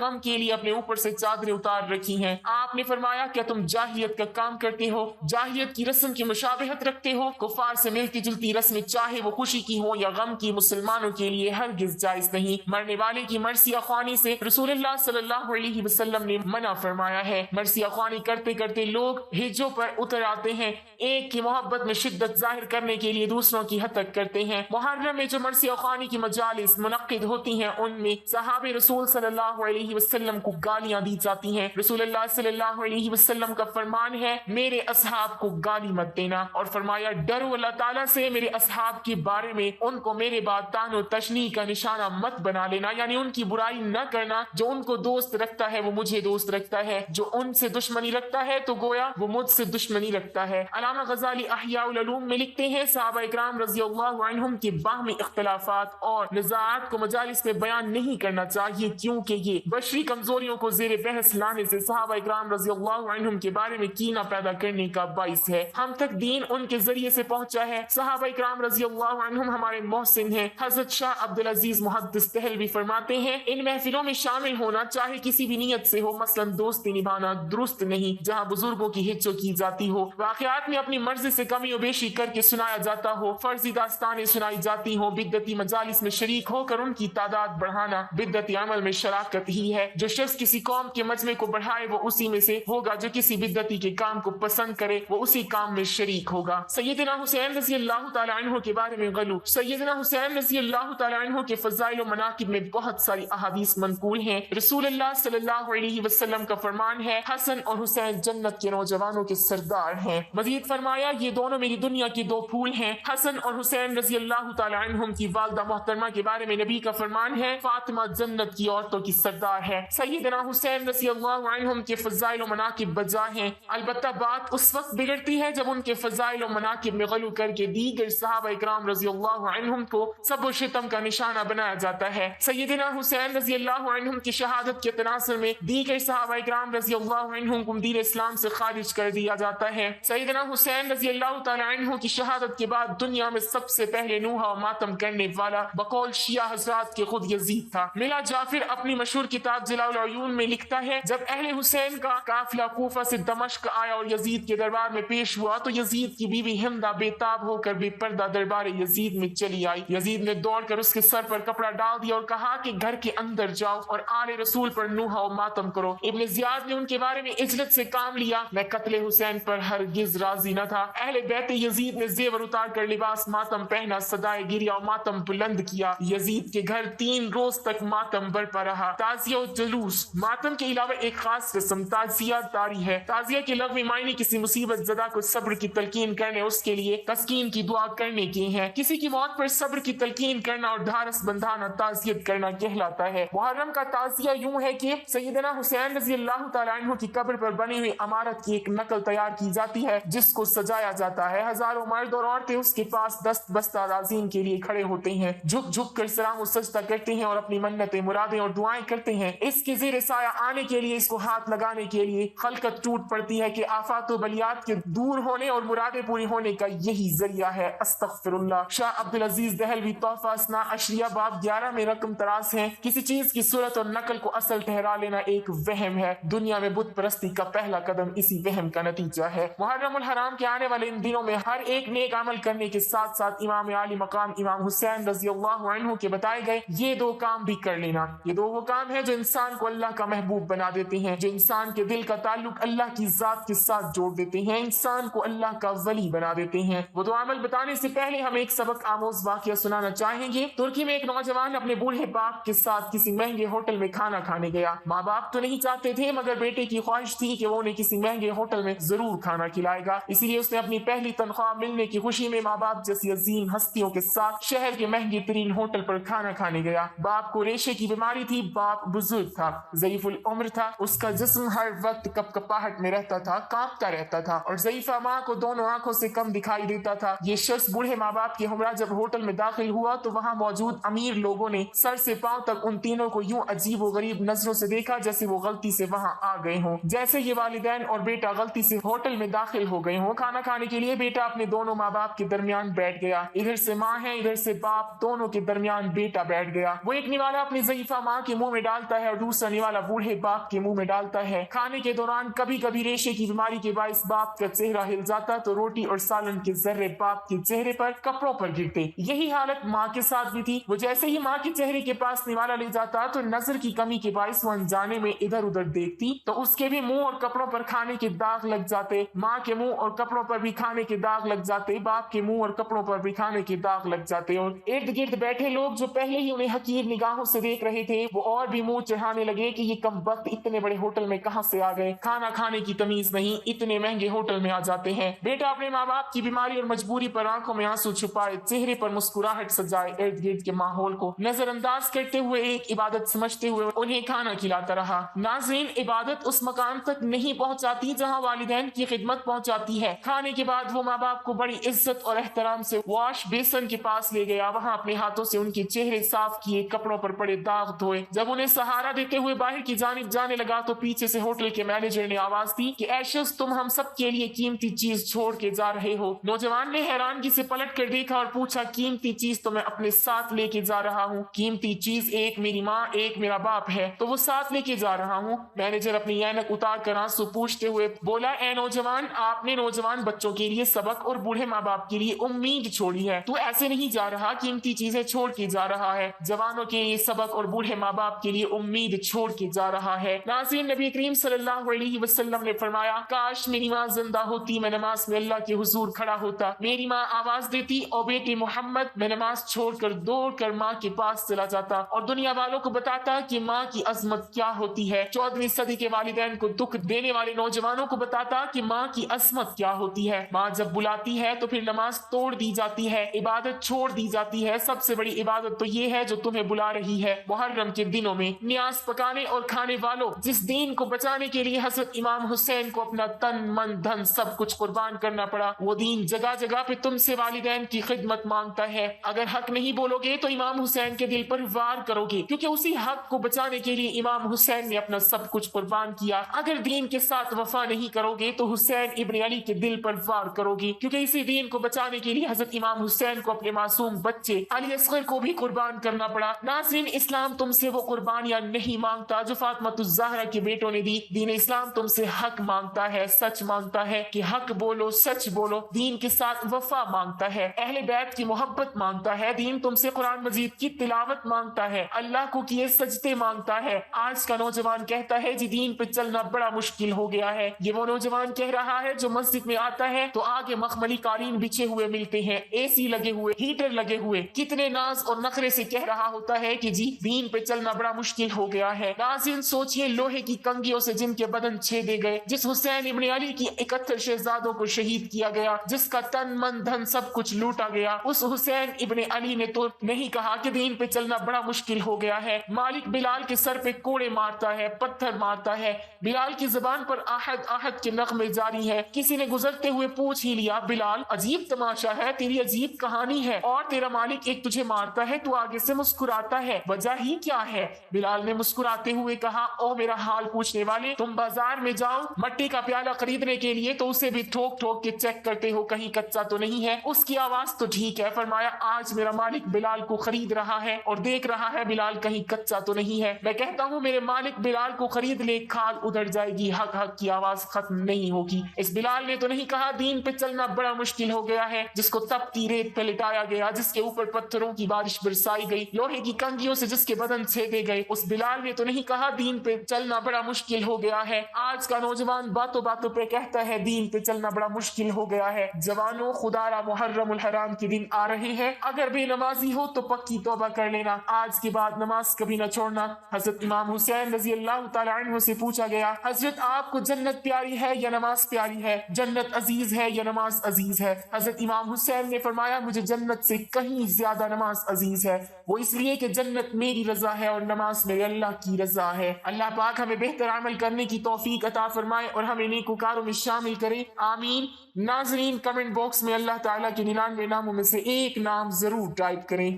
غم کے لیے اپنے اوپر سے چادریں اتار رکھی ہیں. آپ نے فرمایا کیا تم جاہلیت کا کام کرتے ہو, جاہلیت کی رسم کی مشابہت رکھتے ہو؟ کفار سے ملتی جلتی رسم چاہے وہ خوشی کی ہو یا غم کی مسلمانوں کے لیے ہرگز جائز نہیں. مرنے والے کی مرثیہ خوانی سے رسول اللہ صلی اللہ علیہ وسلم نے منع فرمایا ہے. مرثیہ خوانی کرتے کرتے لوگ ہجوں پر اتر آتے ہیں, ایک کی محبت میں شدت ظاہر کرنے کے لیے دوسروں کی ہتک کرتے ہیں. محرم میں جو مرثیہ خوانی کی مجالس منعقد ہوتی ہیں ان میں صحابہ رسول صلی اللہ علیہ وسلم کو گالیاں دی جاتی ہیں. رسول اللہ صلی اللہ علیہ وسلم کا فرمان ہے میرے اصحاب کو گالی مت دینا, اور فرمایا ڈرو اللہ تعالیٰ سے, میرے اصحاب کے بارے میں ان کو میرے بعد تان و تشنیع کا نشانہ مت بنا لینا, یعنی ان کی برائی نہ کرنا. جو ان کو دوست رکھتا ہے وہ مجھے دوست رکھتا ہے, جو ان سے دشمنی رکھتا ہے تو گویا وہ مجھ سے دشمنی رکھتا ہے. علامہ غزالی احیاء العلوم میں لکھتے ہیں صحابہ اکرام رضی اللہ عنہم کے باہمی اختلافات اور نزاعات کو مجالس میں بیان نہیں کرنا چاہیے, کیونکہ یہ بشری کمزوریوں کو زیر بحث لانے سے صحابہ اکرام رضی اللہ عنہم کے بارے میں کینہ پیدا کرنے کا باعث ہے. ہم تک دین ان کے ذریعے سے پہنچا ہے. صحابہ اکرام رضی اللہ عنہم ہمارے محسن ہیں. حضرت شاہ عبدالعزیز محدث دہلوی فرماتے ہیں ان محفلوں میں شامل ہونا چاہے کسی بھی نیت سے ہو, مثلا دوستی نبھانا درست نہیں جہاں بزرگوں کی ہچو کی جاتی ہو, واقعات میں اپنی مرضی سے کمی و بیشی کر کے سنایا جاتا ہو, فرضی داستانیں سنائی جاتی ہوں. بدعتی مجالس میں شریک ہو کر ان کی تعداد بڑھانا بدعتی عمل میں شراکت ہی ہے. جو شخص کسی قوم کے مجمع کو بڑھائے وہ اسی میں سے ہوگا, جو کسی بدعتی کے کام کو پسند کرے وہ اسی کام میں شریک ہوگا. سیدنا حسین رضی اللہ تعالی عنہ کے بارے میں غلو. سیدنا حسین رضی اللہ تعالی عنہ کے فضائل و مناقب میں بہت ساری احادیث منقول ہیں. رسول اللہ صلی اللہ علیہ وسلم کا فرمان ہے حسن اور حسین جنت کے نوجوانوں کے سردار ہیں. مزید فرمایا یہ دونوں میری دنیا کے دو پھول ہیں. حسن اور حسین رضی اللہ تعالی عنہم کی والدہ محترمہ کے بارے میں نبی کا فرمان ہے فاطمہ جنت کی عورتوں کی سردار ہے. سیدنا حسین رضی اللہ عنہم کے فضائل و مناقب بجا ہیں, البتہ بات اس وقت بگڑتی ہے جب ان کے فضائل و مناقب میں غلو کر کے دیگر صحابہ اکرام رضی اللہ عنہم کو سب و شتم کا نشانہ بنایا جاتا ہے. سیدنا حسین رضی اللہ عنہم کی شہادت کے تناظر میں دیگر صحابہ اکرام رضی اللہ عنہم کو دین اسلام سے خارج کر دیا جاتا ہے. سیدنا حسین رضی اللہ تعالی عنہ کی شہادت کے بعد دنیا میں سب سے پہلے نوحہ و ماتم کرنے والا بقول شیعہ حضرات کے خود یزید تھا. ملا جعفر اپنی مشہور کتاب جلاء العیون میں لکھتا ہے جب اہل حسین کا قافلہ کوفہ سے دمشق آیا اور یزید کے دربار میں پیش ہوا تو یزید کی بیوی حمدہ بے تاب ہو کر بے پردہ دربار یزید میں چلی آئی. یزید نے دوڑ کر اس کے سر پر کپڑا ڈال دیا اور کہا کہ گھر کے اندر جاؤ اور آل رسول پر نوحہ و ماتم کرو. ابن زیاد نے ان کے بارے میں اجلت سے کام لیا میں قتل حسین پر ہرگز راضی نہ تھا. اہل بیت یزید نے زیور اتار کر لباس ماتم پہنا, صدائے گریہ و ماتم بلند کیا. یزید کے گھر 3 روز تک ماتم برپا رہا. تعزیہ و جلوس. ماتم کے علاوہ ایک خاص رسم تعزیہ داری ہے. تعزیہ کے لغوی معنی کسی مصیبت زدہ کو صبر کی تلقین کرنے, اس کے لیے تسکین کی دعا کرنے کے ہیں. کسی کی موت پر صبر کی تلقین کرنا اور ڈھارس بندھانا تعزیت کرنا کہلاتا ہے. محرم کا تعزیہ یوں ہے کہ سیدنا حسین رضی اللہ تعالی عنہ کی قبر پر بنی ہوئی عمارت کی ایک نقل تیار کی جاتی ہے جس کو سجایا جاتا ہے. ہزاروں مرد اور عورتیں اس کے پاس دست بستہ تعظیم کے لیے کھڑے ہوتے ہیں, جھک جھک کر سلام و سجدہ کرتے ہیں اور اپنی منتیں مرادیں اور دعائیں کرتے ہیں. اس کے زیر سایہ آنے کے لیے, اس کو ہاتھ لگانے کے لیے خلقت ٹوٹ پڑتی ہے کہ آفات و بلیات کے دور ہونے اور مرادیں پوری ہونے کا یہی ذریعہ ہے. استغفر اللہ. شاہ عبدالعزیز دہلوی تحفہ اثنا عشریہ باب 11 میں رقم تراز ہیں. کسی چیز کی صورت اور نقل کو اصل ٹھہرا لینا ایک وہم ہے. دنیا میں بت پرستی کا پہلا قدم اسی وہم کا نتیجہ ہے. محرم الحرام کے آنے والے ان دنوں میں ہر ایک نیک عمل کرنے کے ساتھ ساتھ امام عالی مقام امام حسین رضی اللہ عنہ کے بتائے گئے یہ 2 کام بھی کر لینا. یہ 2 وہ کام ہیں جو انسان کو اللہ کا محبوب بنا دیتے ہیں, جو انسان کے دل کا تعلق اللہ کی ذات کے ساتھ جوڑ دیتے ہیں, انسان کو اللہ کا ولی بنا دیتے ہیں. وہ 2 عمل بتانے سے پہلے ہم ایک سبق آموز واقعہ سنانا چاہیں گے. ترکی میں ایک نوجوان اپنے بوڑھے باپ کے ساتھ کسی مہنگے ہوٹل میں کھانا کھانے گیا. ماں باپ تو نہیں چاہتے تھے مگر بیٹے کی خواہش تھی کہ وہ انہیں کسی مہنگے ہوٹل میں ضرور کھانا کھلائے گا. اسی لیے اس نے اپنی پہلی تنخواہ ملنے کی خوشی میں ماں باپ جیسی عظیم ہستیوں کے ساتھ شہر کے مہنگے ترین ہوٹل پر کھانا کھانے گیا. باپ کو ریشے کی بیماری تھی. باپ بزرگ تھا, ضعیف العمر تھا. اس کا جسم ہر وقت کپکپاہٹ میں رہتا تھا, کانپتا رہتا تھا اور ضعیفہ ماں کو دونوں آنکھوں سے کم دکھائی دیتا تھا. یہ شخص بوڑھے ماں باپ کے ہمراہ جب ہوٹل میں داخل ہوا تو وہاں موجود امیر لوگوں نے سر سے پاؤں تک ان تینوں کو یوں عجیب و غریب نظروں سے دیکھا جیسے وہ غلطی سے وہاں آ گئے ہوں, جیسے یہ والدین اور بیٹا غلطی سے ہوٹل میں داخل ہو گئے ہوں. کھانا کھانے کے لیے بیٹا اپنے دونوں ماں باپ کے درمیان بیٹھ گیا. ادھر سے ماں ہے, ادھر سے باپ, دونوں کے درمیان درمیان بیٹا بیٹھ گیا۔ وہ ایک نوالا اپنی ضعیفہ ماں کے منہ میں ڈالتا ہے اور دوسرا نوالا بوڑھے باپ کے منہ میں ڈالتا ہے۔ کھانے کے دوران کبھی کبھی ریشے کی بیماری کے باعث باپ کا چہرہ ہل جاتا تو روٹی اور سالن کے ذرے باپ کے چہرے پر کپڑوں پر گرتے۔ یہی حالت ماں کے ساتھ بھی تھی۔ وہ جیسے ہی ماں کے چہرے کے پاس نوالا لے جاتا تو نظر کی کمی کے باعث وہ انجانے میں ادھر ادھر دیکھتی تو اس کے بھی منہ اور کپڑوں پر کھانے کے داغ لگ جاتے۔ ماں کے منہ اور کپڑوں پر بھی کھانے کے داغ لگ جاتے، باپ کے منہ اور کپڑوں پر بھی کھانے کے داغ لگ جاتے، اور ارد گرد بیٹھے لوگ جو پہلے ہی انہیں حقیر نگاہوں سے دیکھ رہے تھے وہ اور بھی منہ چڑھانے لگے کہ یہ کم وقت اتنے بڑے ہوٹل میں کہاں سے آ گئے، کھانا کھانے کی تمیز نہیں، اتنے مہنگے ہوٹل میں آ جاتے ہیں۔ بیٹا اپنے ماں باپ کی بیماری اور مجبوری پر آنکھوں میں آنسو چھپائے، چہرے پر مسکراہٹ سجائے، ارد گرد کے ماحول کو نظر انداز کرتے ہوئے ایک عبادت سمجھتے ہوئے انہیں کھانا کھلاتا رہا۔ ناظرین، عبادت اس مقام تک نہیں پہنچاتی جہاں والدین کی خدمت پہنچاتی ہے۔ کھانے کے بعد وہ ماں باپ کو بڑی عزت اور احترام سے واش بیسن کے پاس لے گیا، وہاں اپنے ہاتھوں سے ان کے چہرے صاف کیے، کپڑوں پر پڑے داغ دھوئے۔ جب انہیں سہارا دیتے ہوئے باہر کی جانب جانے لگا تو پیچھے سے ہوٹل کے مینیجر نے آواز دی کہ اے شخص، تم ہم سب کے لیے قیمتی چیز چھوڑ کے جا رہے ہو۔ نوجوان نے حیرانگی سے پلٹ کر دیکھا اور پوچھا، قیمتی چیز تو میں اپنے ساتھ لے کے جا رہا ہوں، قیمتی چیز ایک میری ماں ایک میرا باپ ہے تو وہ ساتھ لے کے جا رہا ہوں۔ مینیجر اپنی اینک اتار کر آنسو پوچھتے ہوئے بولا، اے نوجوان، آپ نے نوجوان بچوں کے لیے سبق اور بوڑھے ماں باپ کے لیے امید چھوڑی ہے، تو ایسے نہیں جا رہا، قیمتی چیزیں چھوڑ کے جا رہا ہے، جوانوں کے لیے سبق اور بوڑھے ماں باپ کے لیے امید چھوڑ کے جا رہا ہے۔ ناظرین، نبی کریم صلی اللہ علیہ وسلم نے فرمایا، کاش میری ماں زندہ ہوتی، میں نماز میں اللہ کے حضور کھڑا ہوتا، میری ماں آواز دیتی او بیٹے محمد، میں نماز چھوڑ کر دوڑ کر ماں کے پاس چلا جاتا اور دنیا والوں کو بتاتا کہ ماں کی عظمت کیا ہوتی ہے، 14ویں صدی کے والدین کو دکھ دینے والے نوجوانوں کو بتاتا کہ ماں کی عظمت کیا ہوتی ہے۔ ماں جب بلاتی ہے تو پھر نماز توڑ دی جاتی ہے، عبادت چھوڑ دی جاتی ہے۔ سب سے بڑی عبادت تو یہ ہے جو تمہیں بلا رہی ہے۔ محرم کے دنوں میں نیاز پکانے اور کھانے والوں، جس دین کو بچانے کے لیے حضرت امام حسین کو اپنا تن من دھن سب کچھ قربان کرنا پڑا، وہ دین جگہ جگہ پہ تم سے والدین کی خدمت مانگتا ہے۔ اگر حق نہیں بولو گے تو امام حسین کے دل پر وار کرو گے، کیونکہ اسی حق کو بچانے کے لیے امام حسین نے اپنا سب کچھ قربان کیا۔ اگر دین کے ساتھ وفا نہیں کرو گے تو حسین ابن علی کے دل پر وار کرو گی، کیونکہ اسی دین کو بچانے کے لیے حضرت امام حسین کو اپنے معصوم بچے علی اصغر کو بھی قربان کرنا پڑا۔ ناظرین، اسلام تم سے وہ قربانیاں نہیں مانگتا جو فاطمہ الزہرا کے بیٹوں نے دی، دین اسلام تم سے حق مانگتا ہے، سچ مانگتا ہے کہ حق بولو، سچ بولو، دین کے ساتھ وفا مانگتا ہے، اہل بیت کی محبت مانگتا ہے، دین تم سے قرآن مجید کی تلاوت مانگتا ہے، اللہ کو کیے سجدے مانگتا ہے۔ آج کا نوجوان کہتا ہے جی دین پہ چلنا بڑا مشکل ہو گیا ہے۔ یہ وہ نوجوان کہہ رہا ہے جو مسجد میں آتا ہے تو آگے مخملی قالین بچھے ہوئے ملتے ہیں، اے سی لگے ہوئے، ہیٹر لگے ہوئے، کتنے ناز اور نخرے سے کہہ رہا ہوتا ہے کہ جی دین پہ چلنا بڑا مشکل ہو گیا ہے۔ ناظرین، سوچئے لوہے کی کنگھیوں سے جن کے بدن چھیدے گئے، جس حسین ابن علی کی 71 شہزادوں کو شہید کیا گیا، جس کا تن من دھن سب کچھ لوٹا گیا، اس حسین ابن علی نے تو نہیں کہا کہ دین پہ چلنا بڑا مشکل ہو گیا ہے۔ مالک بلال کے سر پہ کوڑے مارتا ہے، پتھر مارتا ہے، بلال کی زبان پر آہد آہد کے نغمے جاری ہے۔ کسی نے گزرتے ہوئے پوچھ ہی لیا، بلال عجیب تماشا ہے، تیری عجیب کہانی ہے، اور تیرا مالک ایک تجھے مارتا ہے تو آگے سے مسکراتا ہے، وجہ ہی کیا ہے؟ بلال نے مسکراتے ہوئے کہا، او میرا حال پوچھنے والے، تم بازار میں جاؤ مٹی کا پیالہ خریدنے کے لیے تو اسے بھی ٹھوک ٹھوک کے چیک کرتے ہو کہیں کچا تو نہیں ہے، اس کی آواز تو ٹھیک ہے۔ فرمایا آج میرا مالک بلال کو خرید رہا ہے اور دیکھ رہا ہے بلال کہیں کچا تو نہیں ہے، میں کہتا ہوں میرے مالک بلال کو خرید لے، کھال ادھر جائے گی، حق حق کی آواز ختم نہیں ہوگی۔ اس بلال نے تو نہیں کہا دین پہ چلنا بڑا مشکل ہو گیا ہے، جس کو تپتی ریت پہ لٹایا گیا، جس کے اوپر پتھروں کی بارش برسائی گئی، لوہے کی کنگھیوں سے جس کے بدن چھیدے گئے، اس بلال نے تو نہیں کہا دین پہ چلنا بڑا مشکل ہو گیا ہے۔ آج کا نوجوان باتوں باتوں پہ کہتا ہے دین پہ چلنا بڑا مشکل ہو گیا ہے۔ جوانوں، خدا را محرم الحرام کے دن آ رہے ہیں، اگر بے نمازی ہو تو پکی توبہ کر لینا، آج کے بعد نماز کبھی نہ چھوڑنا۔ حضرت امام حسین رضی اللہ تعالی عنہ سے پوچھا گیا، حضرت آپ کو جنت پیاری ہے یا نماز پیاری ہے، جنت عزیز ہے یا نماز عزیز ہے؟ حضرت امام حسین نے فرمایا مجھے جنت سے کہیں زیادہ نماز عزیز ہے، وہ اس لیے کہ جنت میری رضا ہے اور نماز میرے اللہ کی رضا ہے۔ اللہ پاک ہمیں بہتر عمل کرنے کی توفیق عطا فرمائے اور ہمیں نیکوکاروں میں شامل کرے، آمین۔ ناظرین، کمنٹ باکس میں اللہ تعالیٰ کے 99 ناموں میں سے ایک نام ضرور ٹائپ کریں۔